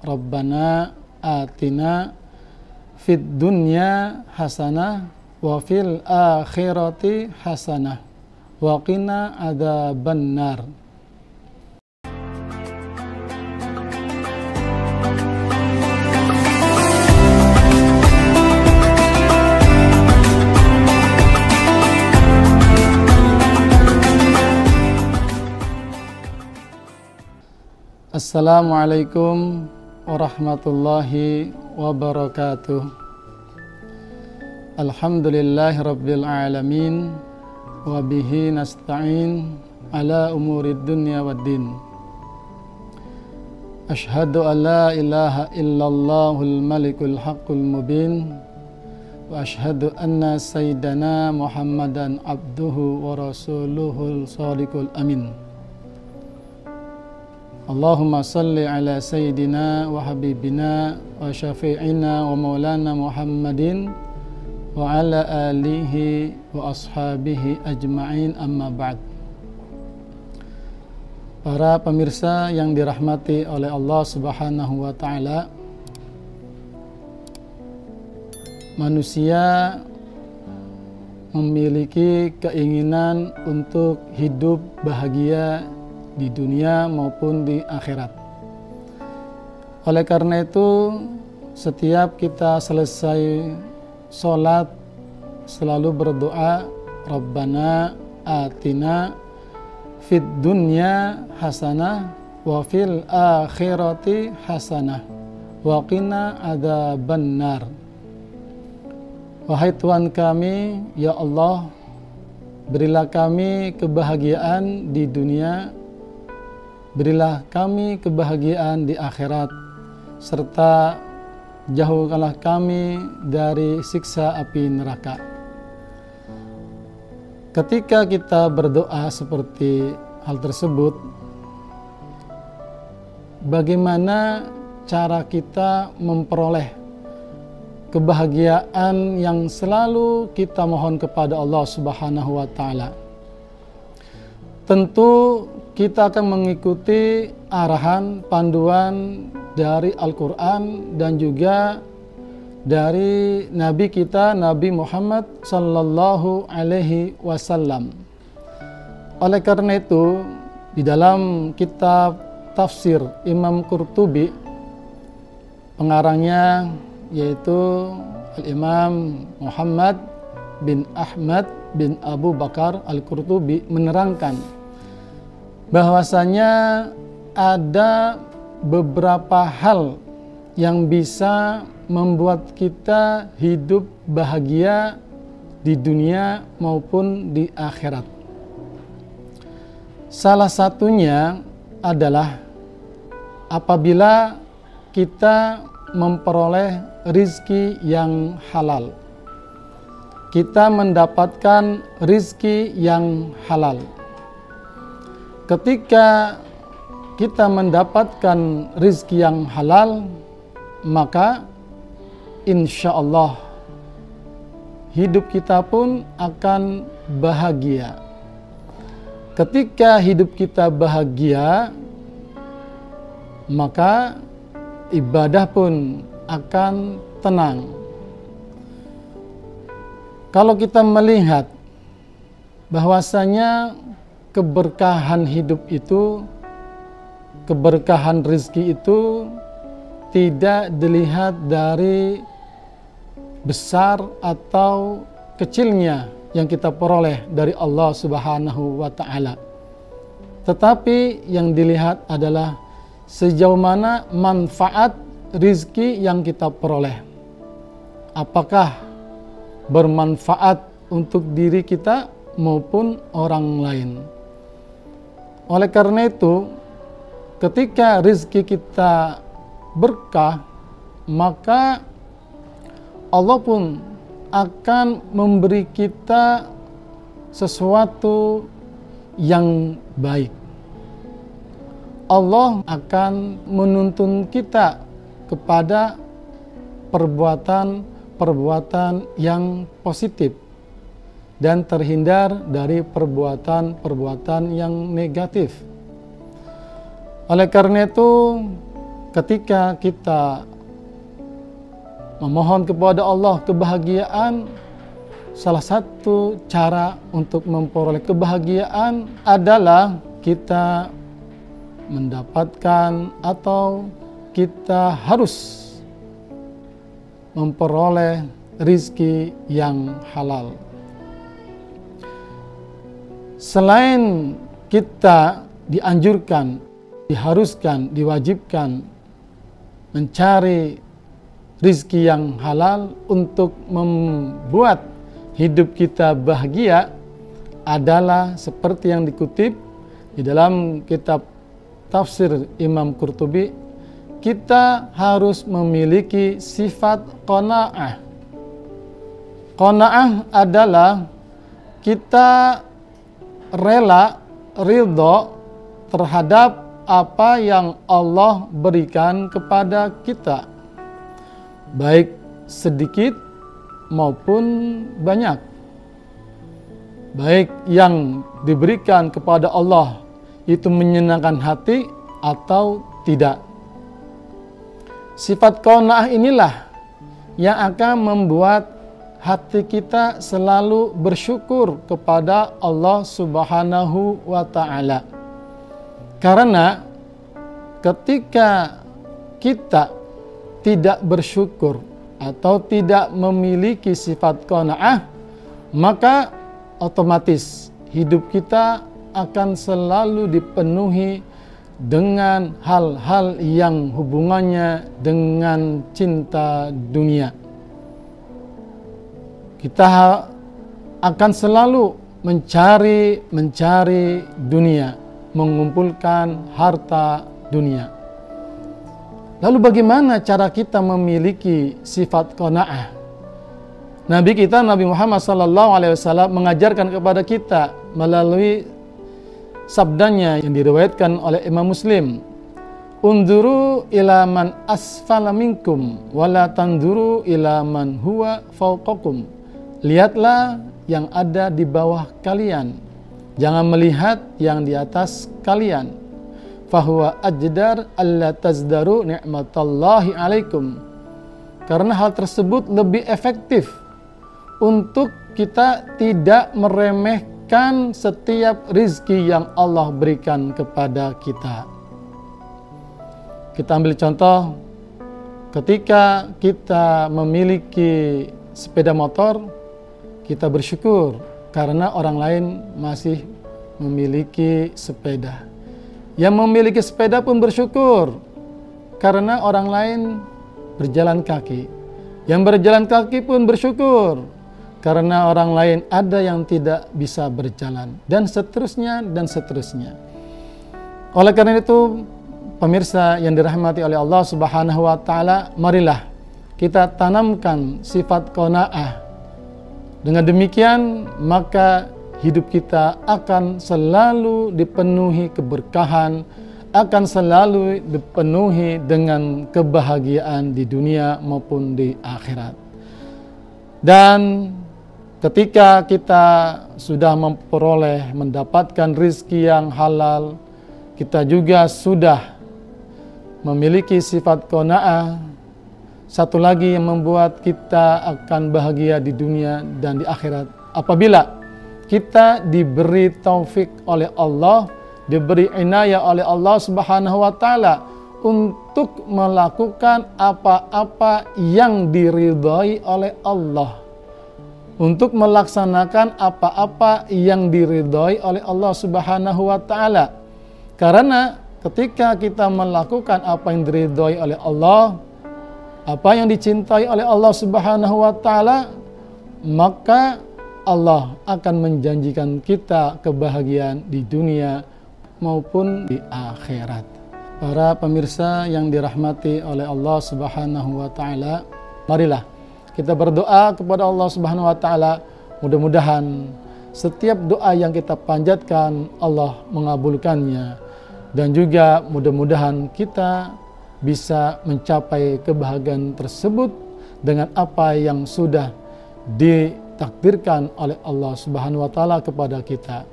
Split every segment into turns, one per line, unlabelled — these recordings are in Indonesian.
Rabbana atina fid dunya hasanah wa fil akhirati hasanah wa qina adzabannar. Assalamualaikum warahmatullahi wabarakatuh. Alhamdulillahi rabbil alamin wa bihi nasta'in ala umurid dunya waddin. Ashhadu an la ilaha illallahul malikul haqqul mubin wa ashhadu anna sayyidana Muhammadan abduhu wa rasuluhul shadiqul amin. Allahumma salli ala sayyidina wa habibina wa syafi'ina wa maulana Muhammadin wa ala alihi wa ashabihi ajma'in, amma ba'd. Para pemirsa yang dirahmati oleh Allah Subhanahu wa ta'ala, manusia memiliki keinginan untuk hidup bahagia di dunia maupun di akhirat. Oleh karena itu, setiap kita selesai sholat selalu berdoa, Rabbana atina fid dunya hasanah wa fil akhirati hasanah wa qina adzabannar. Wahai Tuhan kami, ya Allah, berilah kami kebahagiaan di dunia, berilah kami kebahagiaan di akhirat, serta jauhkanlah kami dari siksa api neraka. Ketika kita berdoa seperti hal tersebut, bagaimana cara kita memperoleh kebahagiaan yang selalu kita mohon kepada Allah Subhanahu wa ta'ala? Tentu kita akan mengikuti arahan panduan dari Al-Quran dan juga dari Nabi kita, Nabi Muhammad sallallahu alaihi wasallam. Oleh karena itu, di dalam kitab tafsir Imam Qurtubi, pengarangnya yaitu Al-Imam Muhammad bin Ahmad bin Abu Bakar Al-Qurtubi, menerangkan bahwasanya ada beberapa hal yang bisa membuat kita hidup bahagia di dunia maupun di akhirat. Salah satunya adalah apabila kita memperoleh rizki yang halal. Kita mendapatkan rizki yang halal. Ketika kita mendapatkan rizki yang halal, maka insya Allah hidup kita pun akan bahagia. Ketika hidup kita bahagia, maka ibadah pun akan tenang. Kalau kita melihat bahwasanya keberkahan hidup itu, keberkahan rezeki itu tidak dilihat dari besar atau kecilnya yang kita peroleh dari Allah Subhanahu wa ta'ala, tetapi yang dilihat adalah sejauh mana manfaat rezeki yang kita peroleh. Apakah bermanfaat untuk diri kita maupun orang lain. Oleh karena itu, ketika rezeki kita berkah, maka Allah pun akan memberi kita sesuatu yang baik. Allah akan menuntun kita kepada perbuatan-perbuatan yang positif dan terhindar dari perbuatan-perbuatan yang negatif. Oleh karena itu, ketika kita memohon kepada Allah kebahagiaan, salah satu cara untuk memperoleh kebahagiaan adalah kita mendapatkan atau kita harus memperoleh rizki yang halal. Selain kita dianjurkan, diharuskan, diwajibkan mencari rizki yang halal untuk membuat hidup kita bahagia, adalah seperti yang dikutip di dalam kitab tafsir Imam Qurtubi, kita harus memiliki sifat qanaah. Qanaah adalah kita rela, ridho terhadap apa yang Allah berikan kepada kita, baik sedikit maupun banyak, baik yang diberikan kepada Allah itu menyenangkan hati atau tidak. Sifat qanaah inilah yang akan membuat hati kita selalu bersyukur kepada Allah Subhanahu wa Ta'ala. Karena ketika kita tidak bersyukur atau tidak memiliki sifat qanaah, maka otomatis hidup kita akan selalu dipenuhi dengan hal-hal yang hubungannya dengan cinta dunia. Kita akan selalu mencari dunia, mengumpulkan harta dunia. Lalu bagaimana cara kita memiliki sifat qanaah? Nabi kita, Nabi Muhammad SAW mengajarkan kepada kita melalui sabdanya yang diriwayatkan oleh Imam Muslim, "Unduru ila man asfala minkum wala tanduru ila man huwa fawqakum." Lihatlah yang ada di bawah kalian, jangan melihat yang di atas kalian. Fahuwa ajdar alla tazdaru ni'matallahi alaikum. Karena hal tersebut lebih efektif untuk kita tidak meremehkan setiap rizki yang Allah berikan kepada kita. Kita ambil contoh, ketika kita memiliki sepeda motor, kita bersyukur karena orang lain masih memiliki sepeda. Yang memiliki sepeda pun bersyukur karena orang lain berjalan kaki. Yang berjalan kaki pun bersyukur karena orang lain ada yang tidak bisa berjalan, dan seterusnya dan seterusnya. Oleh karena itu, pemirsa yang dirahmati oleh Allah Subhanahu wa Ta'ala, marilah kita tanamkan sifat qanaah. Dengan demikian, maka hidup kita akan selalu dipenuhi keberkahan, akan selalu dipenuhi dengan kebahagiaan di dunia maupun di akhirat. Dan ketika kita sudah mendapatkan rizki yang halal, kita juga sudah memiliki sifat qanaah. Satu lagi yang membuat kita akan bahagia di dunia dan di akhirat, apabila kita diberi taufik oleh Allah, diberi inayah oleh Allah Subhanahu wa Ta'ala untuk melakukan apa-apa yang diridhai oleh Allah, untuk melaksanakan apa-apa yang diridhai oleh Allah Subhanahu wa Ta'ala. Karena ketika kita melakukan apa yang diridhai oleh Allah, apa yang dicintai oleh Allah Subhanahu wa Ta'ala, maka Allah akan menjanjikan kita kebahagiaan di dunia maupun di akhirat. Para pemirsa yang dirahmati oleh Allah Subhanahu wa Ta'ala, marilah kita berdoa kepada Allah Subhanahu wa Ta'ala. Mudah-mudahan setiap doa yang kita panjatkan Allah mengabulkannya, dan juga mudah-mudahan kita bisa mencapai kebahagiaan tersebut dengan apa yang sudah ditakdirkan oleh Allah Subhanahu wa Ta'ala kepada kita.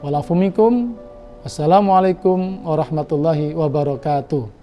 Walafumikum. Wassalamualaikum warahmatullahi wabarakatuh.